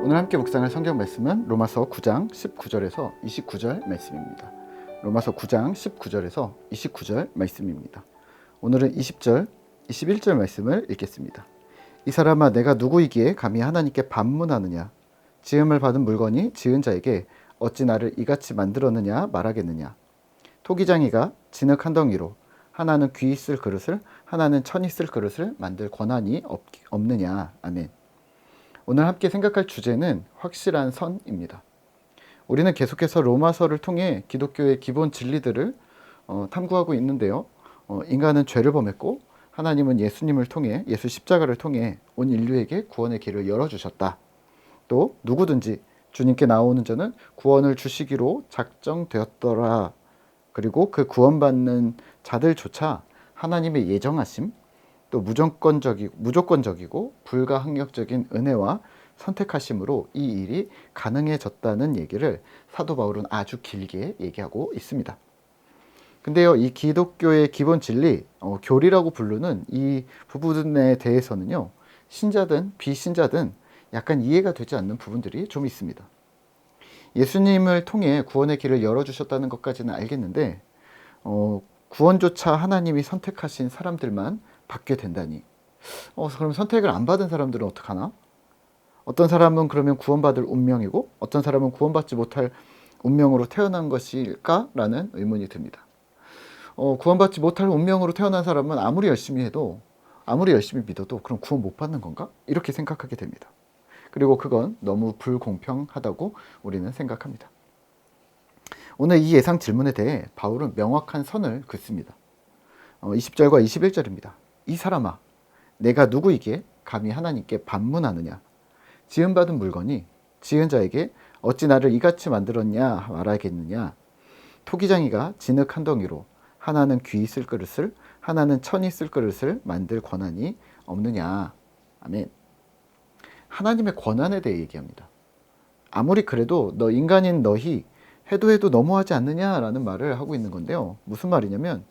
오늘 함께 묵상할 성경 말씀은 로마서 9장 19절에서 29절 말씀입니다. 로마서 9장 19절에서 29절 말씀입니다. 오늘은 20절, 21절 말씀을 읽겠습니다. 이 사람아, 내가 누구이기에 감히 하나님께 반문하느냐? 지음을 받은 물건이 지은 자에게 어찌 나를 이같이 만들었느냐 말하겠느냐? 토기장이가 진흙 한 덩이로 하나는 귀 있을 그릇을, 하나는 천 있을 그릇을 만들 권한이 없느냐? 아멘. 오늘 함께 생각할 주제는 확실한 선입니다. 우리는 계속해서 로마서를 통해 기독교의 기본 진리들을 탐구하고 있는데요. 인간은 죄를 범했고 하나님은 예수님을 통해, 예수 십자가를 통해 온 인류에게 구원의 길을 열어주셨다. 또 누구든지 주님께 나오는 자는 구원을 주시기로 작정되었더라. 그리고 그 구원받는 자들조차 하나님의 예정하심, 또 무조건적이고 불가항력적인 은혜와 선택하심으로 이 일이 가능해졌다는 얘기를 사도 바울은 아주 길게 얘기하고 있습니다. 근데요, 이 기독교의 기본 진리, 교리라고 부르는 이 부분에 대해서는요, 신자든 비신자든 약간 이해가 되지 않는 부분들이 좀 있습니다. 예수님을 통해 구원의 길을 열어주셨다는 것까지는 알겠는데, 구원조차 하나님이 선택하신 사람들만 받게 된다니. 그럼 선택을 안 받은 사람들은 어떡하나? 어떤 사람은 그러면 구원받을 운명이고 어떤 사람은 구원받지 못할 운명으로 태어난 것일까라는 의문이 듭니다. 구원받지 못할 운명으로 태어난 사람은 아무리 열심히 해도, 아무리 열심히 믿어도 그럼 구원 못 받는 건가? 이렇게 생각하게 됩니다. 그리고 그건 너무 불공평하다고 우리는 생각합니다. 오늘 이 예상 질문에 대해 바울은 명확한 선을 긋습니다. 20절과 21절입니다. 이 사람아, 내가 누구이기에 감히 하나님께 반문하느냐? 지음받은 물건이 지은 자에게 어찌 나를 이같이 만들었냐 말하겠느냐? 토기장이가 진흙 한 덩이로 하나는 귀 있을 그릇을, 하나는 천 있을 그릇을 만들 권한이 없느냐? 아멘. 하나님의 권한에 대해 얘기합니다. 아무리 그래도 너 인간인 너희 해도 너무하지 않느냐라는 말을 하고 있는 건데요. 무슨 말이냐면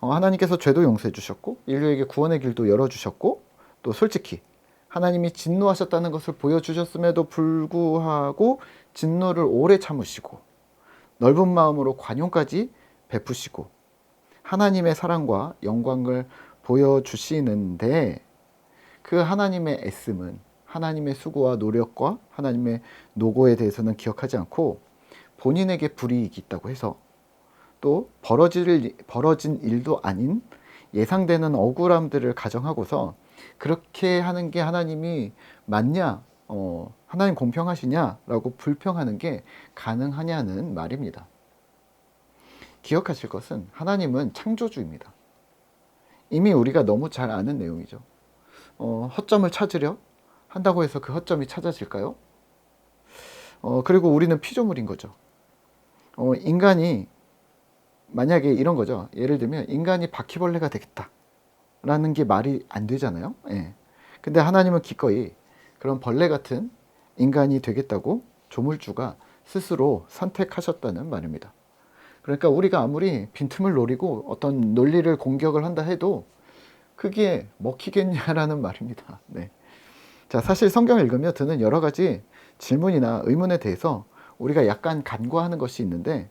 하나님께서 죄도 용서해 주셨고 인류에게 구원의 길도 열어주셨고, 또 솔직히 하나님이 진노하셨다는 것을 보여주셨음에도 불구하고 진노를 오래 참으시고 넓은 마음으로 관용까지 베푸시고 하나님의 사랑과 영광을 보여주시는데, 그 하나님의 애씀은, 하나님의 수고와 노력과 하나님의 노고에 대해서는 기억하지 않고 본인에게 불이익이 있다고 해서, 또 벌어진 일도 아닌 예상되는 억울함들을 가정하고서 그렇게 하는 게 하나님이 맞냐, 하나님 공평하시냐라고 불평하는 게 가능하냐는 말입니다. 기억하실 것은 하나님은 창조주입니다. 이미 우리가 너무 잘 아는 내용이죠. 허점을 찾으려 한다고 해서 그 허점이 찾아질까요? 그리고 우리는 피조물인 거죠. 인간이 만약에 이런 거죠. 예를 들면 인간이 바퀴벌레가 되겠다라는 게 말이 안 되잖아요. 예. 근데 하나님은 기꺼이 그런 벌레 같은 인간이 되겠다고 조물주가 스스로 선택하셨다는 말입니다. 그러니까 우리가 아무리 빈틈을 노리고 어떤 논리를 공격을 한다 해도 그게 먹히겠냐라는 말입니다. 네. 자, 사실 성경을 읽으며 드는 여러 가지 질문이나 의문에 대해서 우리가 약간 간과하는 것이 있는데,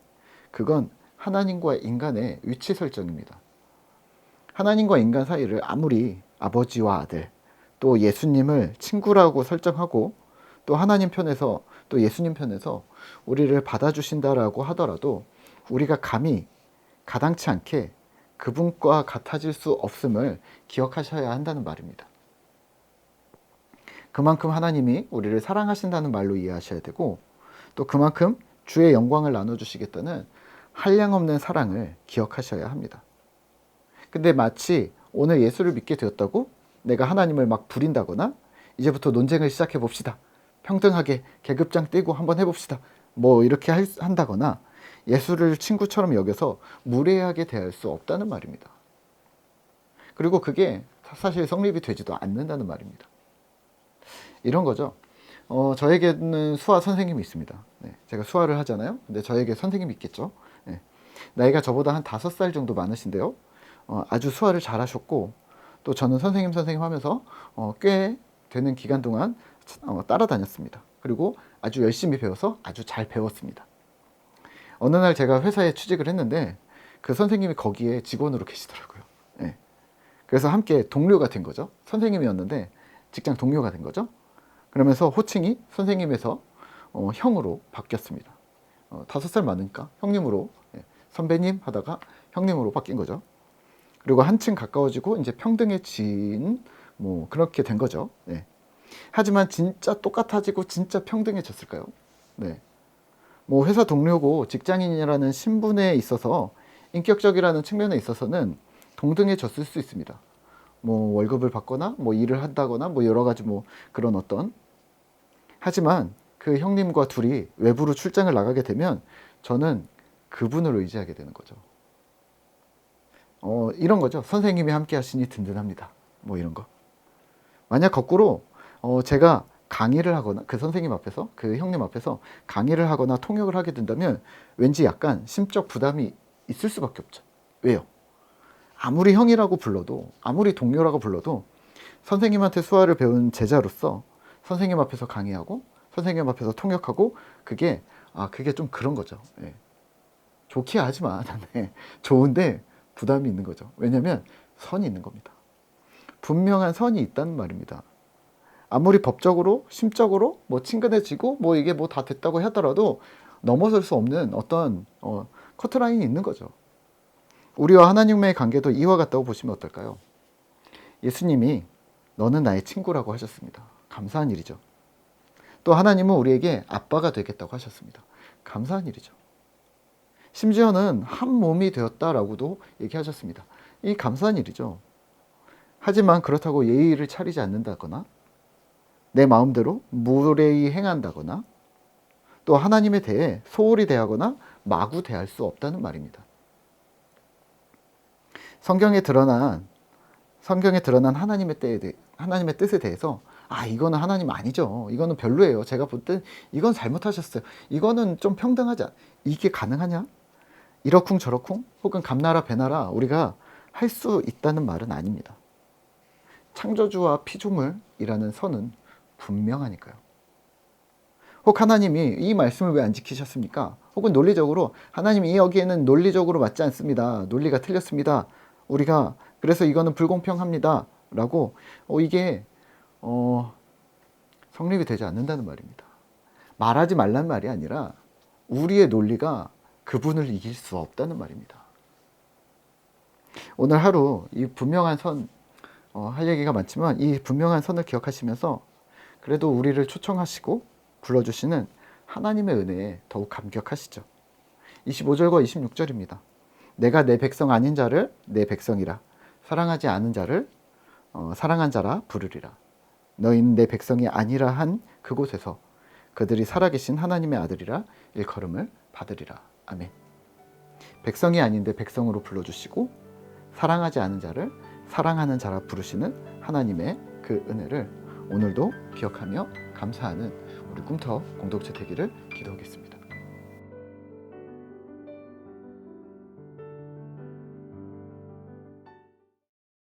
그건 하나님과 인간의 위치 설정입니다. 하나님과 인간 사이를 아무리 아버지와 아들, 또 예수님을 친구라고 설정하고, 또 하나님 편에서, 또 예수님 편에서 우리를 받아주신다라고 하더라도 우리가 감히 가당치 않게 그분과 같아질 수 없음을 기억하셔야 한다는 말입니다. 그만큼 하나님이 우리를 사랑하신다는 말로 이해하셔야 되고, 또 그만큼 주의 영광을 나눠주시겠다는 한량없는 사랑을 기억하셔야 합니다. 근데 마치 오늘 예수를 믿게 되었다고 내가 하나님을 막 부린다거나 이제부터 논쟁을 시작해 봅시다, 평등하게 계급장 떼고 한번 해봅시다, 뭐 이렇게 한다거나 예수를 친구처럼 여겨서 무례하게 대할 수 없다는 말입니다. 그리고 그게 사실 성립이 되지도 않는다는 말입니다. 이런 거죠. 저에게는 수화 선생님이 있습니다. 네, 제가 수화를 하잖아요. 근데 저에게 선생님이 있겠죠. 네, 나이가 저보다 한 5살 정도 많으신데요. 아주 수화를 잘하셨고, 또 저는 선생님 하면서 꽤 되는 기간 동안 따라다녔습니다. 그리고 아주 열심히 배워서 아주 잘 배웠습니다. 어느 날 제가 회사에 취직을 했는데 그 선생님이 거기에 직원으로 계시더라고요. 예. 그래서 함께 동료가 된 거죠. 선생님이었는데 직장 동료가 된 거죠. 그러면서 호칭이 선생님에서 형으로 바뀌었습니다. 5살 많으니까 형님으로, 예, 선배님 하다가 형님으로 바뀐 거죠. 그리고 한층 가까워지고 이제 평등해진 뭐 그렇게 된 거죠. 네. 하지만 진짜 똑같아지고 진짜 평등해졌을까요? 네. 뭐 회사 동료고 직장인이라는 신분에 있어서 인격적이라는 측면에 있어서는 동등해졌을 수 있습니다. 뭐 월급을 받거나 뭐 일을 한다거나 뭐 여러 가지 뭐 그런 어떤, 하지만 그 형님과 둘이 외부로 출장을 나가게 되면 저는 그분을 의지하게 되는 거죠. 이런 거죠. 선생님이 함께 하시니 든든합니다. 뭐 이런 거. 만약 거꾸로 제가 강의를 하거나 그 선생님 앞에서, 그 형님 앞에서 강의를 하거나 통역을 하게 된다면 왠지 약간 심적 부담이 있을 수밖에 없죠. 왜요? 아무리 형이라고 불러도, 아무리 동료라고 불러도 선생님한테 수화를 배운 제자로서 선생님 앞에서 강의하고 선생님 앞에서 통역하고 그게 좀 그런 거죠. 예. 좋게 하지만 좋은데 부담이 있는 거죠. 왜냐하면 선이 있는 겁니다. 분명한 선이 있다는 말입니다. 아무리 법적으로, 심적으로 뭐 친근해지고 뭐 이게 뭐 다 됐다고 하더라도 넘어설 수 없는 어떤 커트라인이 있는 거죠. 우리와 하나님의 관계도 이와 같다고 보시면 어떨까요? 예수님이 너는 나의 친구라고 하셨습니다. 감사한 일이죠. 또 하나님은 우리에게 아빠가 되겠다고 하셨습니다. 감사한 일이죠. 심지어는 한 몸이 되었다라고도 얘기하셨습니다. 이 감사한 일이죠. 하지만 그렇다고 예의를 차리지 않는다거나 내 마음대로 무례히 행한다거나 또 하나님에 대해 소홀히 대하거나 마구 대할 수 없다는 말입니다. 성경에 드러난 하나님의 뜻에 대해서 이거는 하나님 아니죠. 이거는 별로예요. 제가 볼 땐 이건 잘못하셨어요. 이거는 좀 평등하지 않. 이게 가능하냐? 이러쿵 저러쿵 혹은 감나라 배나라 우리가 할 수 있다는 말은 아닙니다. 창조주와 피조물이라는 선은 분명하니까요. 혹 하나님이 이 말씀을 왜 안 지키셨습니까? 혹은 논리적으로 하나님이 여기에는 논리적으로 맞지 않습니다. 논리가 틀렸습니다. 우리가 그래서 이거는 불공평합니다. 라고 이게 성립이 되지 않는다는 말입니다. 말하지 말란 말이 아니라 우리의 논리가 그분을 이길 수 없다는 말입니다. 오늘 하루 이 분명한 선, 할 얘기가 많지만 이 분명한 선을 기억하시면서 그래도 우리를 초청하시고 불러주시는 하나님의 은혜에 더욱 감격하시죠. 25절과 26절입니다. 내가 내 백성 아닌 자를 내 백성이라 사랑하지 않은 자를 사랑한 자라 부르리라. 너희는 내 백성이 아니라 한 그곳에서 그들이 살아계신 하나님의 아들이라 일컬음을 받으리라. 아멘. 백성이 아닌데 백성으로 불러주시고 사랑하지 않은 자를 사랑하는 자라 부르시는 하나님의 그 은혜를 오늘도 기억하며 감사하는 우리 꿈터 공동체 되기를 기도하겠습니다.